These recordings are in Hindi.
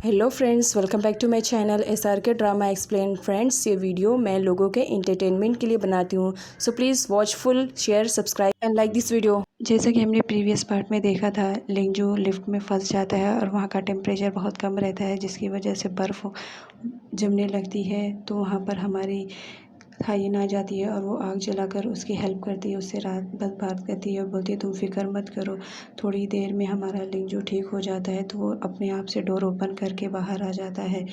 Hello friends, welcome back to my channel SRK drama explain. Friends, ये वीडियो मैं लोगों के एंटरटेनमेंट के लिए बनाती हूँ, so please watch full, share, subscribe and like this video. जैसा कि हमने प्रीवियस पार्ट में देखा था, लिंजू लिफ्ट में फंस जाता है और वहाँ का टेम्परेचर बहुत कम रहता है, जिसकी वजह से बर्फ़ जमने लगती है। तो वहाँ पर हमारी थाइन आ जाती है और वो आग जलाकर उसकी हेल्प करती है, उससे रात भर बात करती है और बोलती है तुम फिक्र मत करो, थोड़ी देर में हमारा लिंजू ठीक हो जाता है। तो वो अपने आप से डोर ओपन करके बाहर आ जाता है।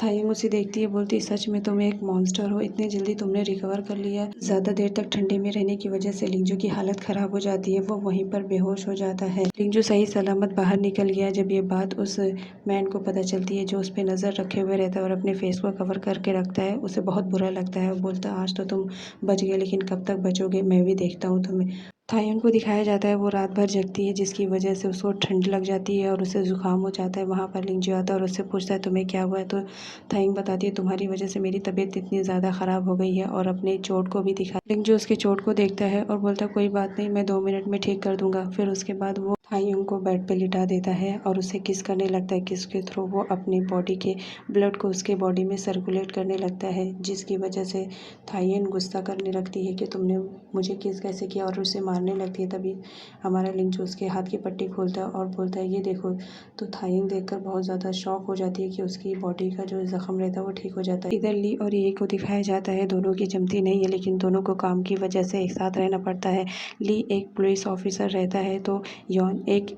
थाइंग उसे देखती है, बोलती है सच में तुम एक मॉन्स्टर हो, इतनी जल्दी तुमने रिकवर कर लिया। ज़्यादा देर तक ठंडे में रहने की वजह से लिंजू की हालत ख़राब हो जाती है, वो वहीं पर बेहोश हो जाता है। लिंजू सही सलामत बाहर निकल गया। जब ये बात उस मैन को पता चलती है जो उस पर नज़र रखे हुए रहता है और अपने फेस को कवर करके रखता है, उसे बहुत बुरा लगता है। वो बोलता है आज तो तुम बच गए, लेकिन कब तक बचोगे, मैं भी देखता हूँ तुम्हें। थाइन को दिखाया जाता है वो रात भर जगती है, जिसकी वजह से उसको ठंड लग जाती है और उसे ज़ुकाम हो जाता है। वहाँ पर लिंजू आता है और उससे पूछता है तुम्हें क्या हुआ है। तो थाइंग बताती है तुम्हारी वजह से मेरी तबीयत इतनी ज़्यादा ख़राब हो गई है, और अपने चोट को भी दिखा। लिंजू उसके चोट को देखता है और बोलता है कोई बात नहीं, मैं 2 मिनट में ठीक कर दूंगा। फिर उसके बाद वो थाइंग को बेड पे लिटा देता है और उसे किस करने लगता है। किस के थ्रू वो अपनी बॉडी के ब्लड को उसके बॉडी में सर्कुलेट करने लगता है, जिसकी वजह से थाइंग गुस्सा करने लगती है कि तुमने मुझे किस कैसे किया, और उसे मारने लगती है। तभी हमारा लिंजू उसके हाथ की पट्टी खोलता है और बोलता है ये देखो। तो थाइंग देखकर बहुत ज़्यादा शॉक हो जाती है कि उसकी बॉडी का जो ज़ख्म रहता है वो ठीक हो जाता है। इधर ली और ये को दिखाया जाता है, दोनों की जमती नहीं है, लेकिन दोनों को काम की वजह से एक साथ रहना पड़ता है। ली एक पुलिस ऑफिसर रहता है, तो यॉन एक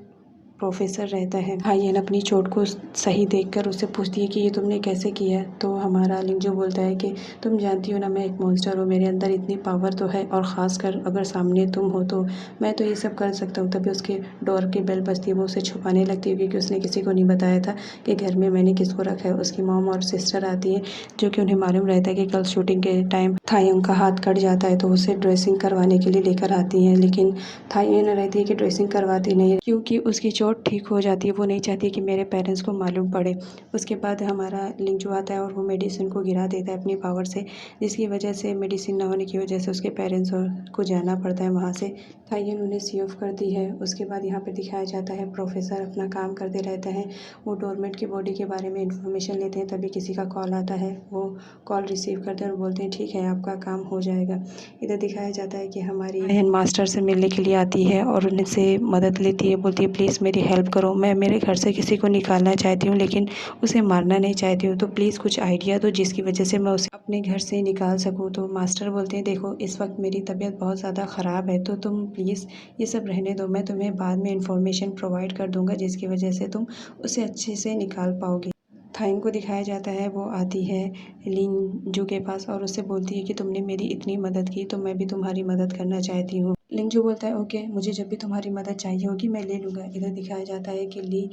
प्रोफेसर रहता है। हायन अपनी चोट को सही देखकर उससे पूछती है कि ये तुमने कैसे किया। तो हमारा लिंजू बोलता है कि तुम जानती हो ना, मैं एक मॉन्स्टर हूँ, मेरे अंदर इतनी पावर तो है, और ख़ासकर अगर सामने तुम हो तो मैं तो ये सब कर सकता हूँ। तभी उसके डोर की बेल बजती है, वो उसे छुपाने लगती है क्योंकि उसने किसी को नहीं बताया था कि घर में मैंने किसको रखा है। उसकी मॉम और सिस्टर आती है, जो कि उन्हें मालूम रहता है कि कल शूटिंग के टाइम थायंग का हाथ कट जाता है, तो उसे ड्रेसिंग करवाने के लिए लेकर आती हैं। लेकिन थायंग रहती है कि ड्रेसिंग करवाती नहीं है क्योंकि उसकी चोट ठीक हो जाती है, वो नहीं चाहती कि मेरे पेरेंट्स को मालूम पड़े। उसके बाद हमारा लिंजू आता है और वो मेडिसिन को गिरा देता है अपनी पावर से, जिसकी वजह से मेडिसिन ना होने की वजह से उसके पेरेंट्स को जाना पड़ता है वहाँ से। थायंग उन्हें सी ऑफ करती है। उसके बाद यहाँ पर दिखाया जाता है प्रोफेसर अपना काम करते रहते हैं, वो डोरमेट की बॉडी के बारे में इंफॉर्मेशन लेते हैं। तभी किसी का कॉल आता है, वो कॉल रिसीव करते हैं और बोलते हैं ठीक है आपका काम हो जाएगा। इधर दिखाया जाता है कि हमारी बहन मास्टर से मिलने के लिए आती है और उनसे मदद लेती है, बोलती है प्लीज़ मेरी हेल्प करो, मैं मेरे घर से किसी को निकालना चाहती हूँ लेकिन उसे मारना नहीं चाहती हूँ, तो प्लीज़ कुछ आइडिया दो जिसकी वजह से मैं उसे अपने घर से निकाल सकूँ। तो मास्टर बोलते हैं देखो इस वक्त मेरी तबीयत बहुत ज़्यादा ख़राब है, तो तुम प्लीज़ ये सब रहने दो, मैं तुम्हें बाद में इंफॉर्मेशन प्रोवाइड कर दूँगा जिसकी वजह से तुम उसे अच्छे से निकाल पाओगे। थाइन को दिखाया जाता है, वो आती है लिंजू के पास और उससे बोलती है कि तुमने मेरी इतनी मदद की तो मैं भी तुम्हारी मदद करना चाहती हूँ। लिंजू बोलता है ओके, मुझे जब भी तुम्हारी मदद चाहिए होगी मैं ले लूँगा। इधर दिखाया जाता है कि ली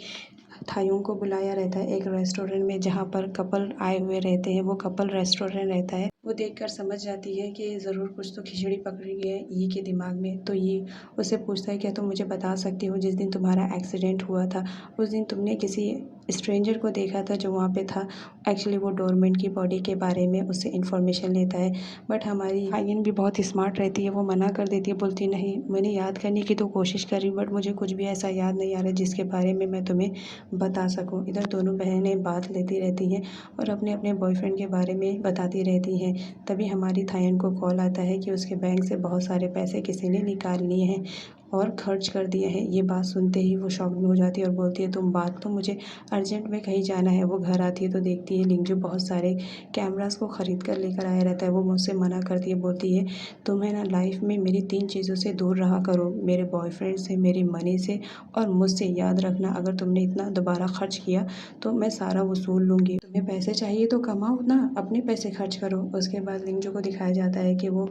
थाइयों को बुलाया रहता है एक रेस्टोरेंट में जहाँ पर कपल आए हुए रहते हैं, वो कपल रेस्टोरेंट रहता है। वो देखकर समझ जाती है कि ज़रूर कुछ तो खिचड़ी पकड़ी है ये के दिमाग में। तो ये उससे पूछता है क्या तुम मुझे बता सकती हो जिस दिन तुम्हारा एक्सीडेंट हुआ था उस दिन तुमने किसी स्ट्रेंजर को देखा था जो वहाँ पे था। एक्चुअली वो डोरमेट की बॉडी के बारे में उससे इन्फॉर्मेशन लेता है, बट हमारी हाइन भी बहुत स्मार्ट रहती है, वो मना कर देती है, बोलती नहीं मैंने याद करने की तो कोशिश करी बट मुझे कुछ भी ऐसा याद नहीं आ रहा जिसके बारे में मैं तुम्हें बता सकूं। इधर दोनों बहनें बात लेती रहती हैं और अपने अपने बॉयफ्रेंड के बारे में बताती रहती हैं। तभी हमारी थायन को कॉल आता है कि उसके बैंक से बहुत सारे पैसे किसी ने निकाल लिए हैं और खर्च कर दिए हैं। ये बात सुनते ही वो शॉक में हो जाती है और बोलती है तुम बात तो मुझे अर्जेंट में कहीं जाना है। वो घर आती है तो देखती है लिंजू बहुत सारे कैमरास को ख़रीद कर लेकर आया रहता है। वो मुझसे मना करती है, बोलती है तुम्हें ना लाइफ में मेरी 3 चीज़ों से दूर रहा करो, मेरे बॉयफ्रेंड से, मेरी मनी से और मुझसे। याद रखना अगर तुमने इतना दोबारा खर्च किया तो मैं सारा वसूल लूँगी। तुम्हें पैसे चाहिए तो कमाओ ना, अपने पैसे खर्च करो। उसके बाद लिंजू को दिखाया जाता है कि वो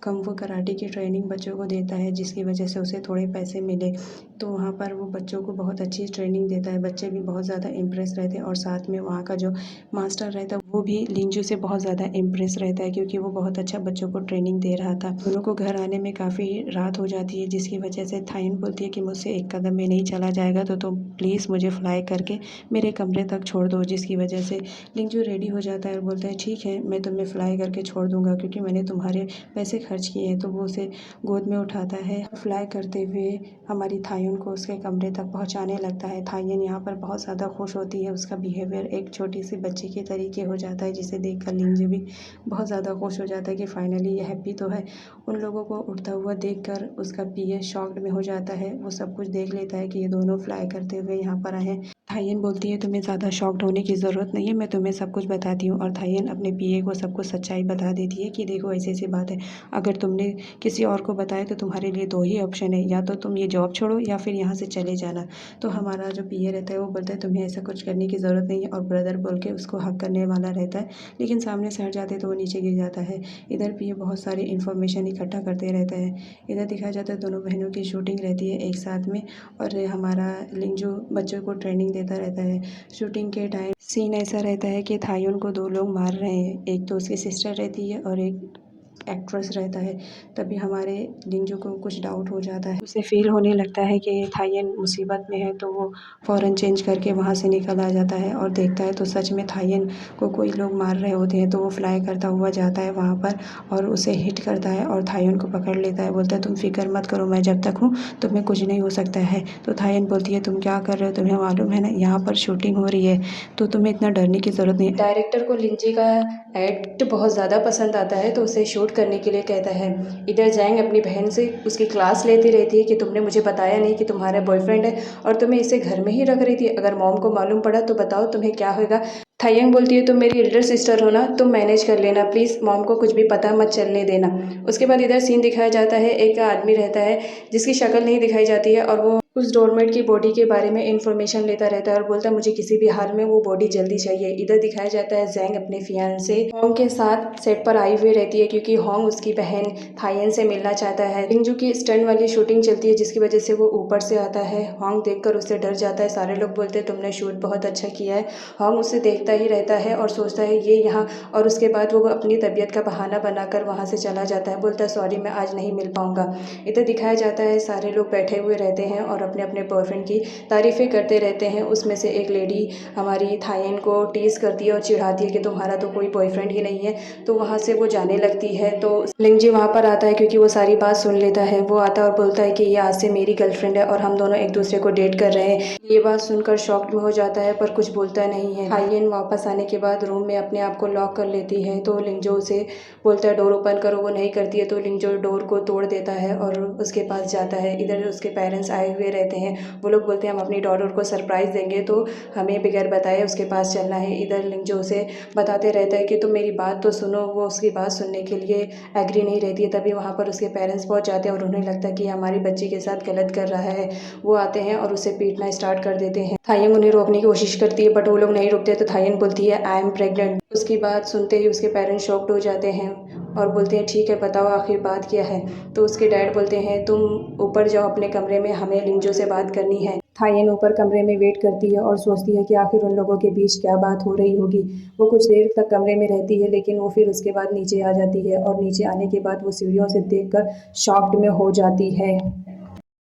कुंग-फू कराटे की ट्रेनिंग बच्चों को देता है जिसकी वजह से उसे थोड़े पैसे मिले। तो वहाँ पर वो बच्चों को बहुत अच्छी ट्रेनिंग देता है, बच्चे भी बहुत ज़्यादा इम्प्रेस रहते हैं और साथ में वहाँ का जो मास्टर रहता है वो भी लिंजू से बहुत ज़्यादा इम्प्रेस रहता है क्योंकि वो बहुत अच्छा बच्चों को ट्रेनिंग दे रहा था। दोनों को घर आने में काफ़ी रात हो जाती है जिसकी वजह से थाइन बोलती है कि मुझसे एक कदम में नहीं चला जाएगा, तो तुम प्लीज़ मुझे फ्लाई करके मेरे कमरे तक छोड़ दो। जिसकी वजह से लिंजू रेडी हो जाता है और बोलता है ठीक है मैं तुम्हें फ्लाई करके छोड़ दूँगा क्योंकि मैंने तुम्हारे पैसे खर्च किए हैं। तो वो उसे गोद में उठाता है, फ्लाई करते हुए हमारी थायुन को उसके कमरे तक पहुंचाने लगता है। थायुन यहाँ पर बहुत ज़्यादा खुश होती है, उसका बिहेवियर एक छोटी सी बच्चे के तरीके हो जाता है, जिसे देखकर लिंजू भी बहुत ज़्यादा खुश हो जाता है कि फाइनली ये हैप्पी तो है। उन लोगों को उड़ता हुआ देखकर उसका पीए शॉक्ड में हो जाता है। वो सब कुछ देख लेता है कि ये दोनों फ्लाई करते हुए यहाँ पर आए हैं। थायुन बोलती है तुम्हें ज़्यादा शॉक्ड होने की ज़रूरत नहीं है, मैं तुम्हें सब कुछ बताती हूँ। और थायुन अपने पीए को सब कुछ सच्चाई बता देती है कि देखो ऐसी ऐसी बात है, अगर तुमने किसी और को बताया तो तुम्हारे लिए दो ही ऑप्शन है, या तो तुम ये जॉब छोड़ो या फिर यहाँ से चले जाना। तो हमारा जो पीए रहता है वो बोलता है तुम्हें ऐसा कुछ करने की ज़रूरत नहीं है, और ब्रदर बोल के उसको हक करने वाला रहता है, लेकिन सामने से हट जाते तो वो नीचे गिर जाता है। इधर पीए बहुत सारी इन्फॉर्मेशन इकट्ठा करते रहता है। इधर दिखाया जाता है दोनों बहनों की शूटिंग रहती है एक साथ में, और हमारा लिंजू बच्चों को ट्रेनिंग देता रहता है। शूटिंग के टाइम सीन ऐसा रहता है कि थायुन को दो लोग मार रहे हैं, एक तो उसकी सिस्टर रहती है और एक एक्ट्रेस रहता है। तभी हमारे लिंजू को कुछ डाउट हो जाता है, उसे फील होने लगता है कि थायुन मुसीबत में है, तो वो फ़ौरन चेंज करके वहाँ से निकल आ जाता है और देखता है तो सच में थायुन को कोई लोग मार रहे होते हैं। तो वो फ्लाई करता हुआ जाता है वहाँ पर और उसे हिट करता है और थायुन को पकड़ लेता है। बोलता है तुम फिक्र मत करो, मैं जब तक हूँ तुम्हें कुछ नहीं हो सकता है। तो थायुन बोलती है तुम क्या कर रहे हो, तुम्हें मालूम है ना यहाँ पर शूटिंग हो रही है, तो तुम्हें इतना डरने की ज़रूरत नहीं। डायरेक्टर को लिंजी का एक्ट बहुत ज़्यादा पसंद आता है, तो उसे शूट करने के लिए कहता है। इधर जैंग अपनी बहन से उसकी क्लास लेती रहती है कि तुमने मुझे बताया नहीं कि तुम्हारा बॉयफ्रेंड है और तुम्हें इसे घर में ही रख रही थी, अगर मॉम को मालूम पड़ा तो बताओ तुम्हें क्या होगा। थायंग बोलती है तुम मेरी एल्डर सिस्टर हो ना, तुम मैनेज कर लेना प्लीज़, मॉम को कुछ भी पता मत चलने देना। उसके बाद इधर सीन दिखाया जाता है, एक आदमी रहता है जिसकी शक्ल नहीं दिखाई जाती है और वो उस डोरमेट की बॉडी के बारे में इंफॉर्मेशन लेता रहता है और बोलता है मुझे किसी भी हाल में वो बॉडी जल्दी चाहिए। इधर दिखाया जाता है जैंग अपने फियांसे होंग के साथ सेट पर आई हुई रहती है, क्योंकि होंग उसकी बहन थायन से मिलना चाहता है। लिंजू की स्टंट वाली शूटिंग चलती है, जिसकी वजह से वो ऊपर से आता है। होंग देखकर उससे डर जाता है, सारे लोग बोलते हैं तुमने शूट बहुत अच्छा किया है। होंग उसे देखता ही रहता है और सोचता है ये यहाँ, और उसके बाद वो अपनी तबीयत का बहाना बनाकर वहाँ से चला जाता है, बोलता है सॉरी मैं आज नहीं मिल पाऊँगा। इधर दिखाया जाता है सारे लोग बैठे हुए रहते हैं और अपने अपने बॉयफ्रेंड की तारीफ़ें करते रहते हैं। उसमें से एक लेडी हमारी थायन को टीज करती है और चिढ़ाती है कि तुम्हारा तो कोई बॉयफ्रेंड ही नहीं है, तो वहाँ से वो जाने लगती है। तो लिंजी वहाँ पर आता है क्योंकि वो सारी बात सुन लेता है। वो आता है और बोलता है कि ये आज से मेरी गर्लफ्रेंड है और हम दोनों एक दूसरे को डेट कर रहे हैं। ये बात सुनकर शॉक्ड में हो जाता है पर कुछ बोलता नहीं है। थायन वापस आने के बाद रूम में अपने आप को लॉक कर लेती है, तो लिंजो उसे बोलता है डोर ओपन करो, वो नहीं करती है, तो लिंजो डोर को तोड़ देता है और उसके पास जाता है। इधर उसके पेरेंट्स आए हुए रहते हैं, वो लोग बोलते हैं हम अपनी डॉटर को सरप्राइज़ देंगे तो हमें बगैर बताए उसके पास चलना है। इधर लिंजो उसे बताते रहता है कि तुम मेरी बात तो सुनो, वो उसकी बात सुनने के लिए एग्री नहीं रहती है। तभी वहाँ पर उसके पेरेंट्स पहुँच जाते हैं और उन्हें लगता है कि हमारी बच्ची के साथ गलत कर रहा है। वो आते हैं और उसे पीटना स्टार्ट कर देते हैं। थायंग उन्हें रोकने की कोशिश करती है बट वो लोग नहीं रुकते, तो थायंग बोलती है आई एम प्रेग्नेंट। उसकी बात सुनते ही उसके पेरेंट्स शॉक्ड हो जाते हैं और बोलते हैं ठीक है बताओ आखिर बात क्या है। तो उसके डैड बोलते हैं तुम ऊपर जाओ अपने कमरे में, हमें लिंजो से बात करनी है। थायन ऊपर कमरे में वेट करती है और सोचती है कि आखिर उन लोगों के बीच क्या बात हो रही होगी। वो कुछ देर तक कमरे में रहती है, लेकिन वो फिर उसके बाद नीचे आ जाती है और नीचे आने के बाद वो सीढ़ियों से देखकर शॉक्ड में हो जाती है।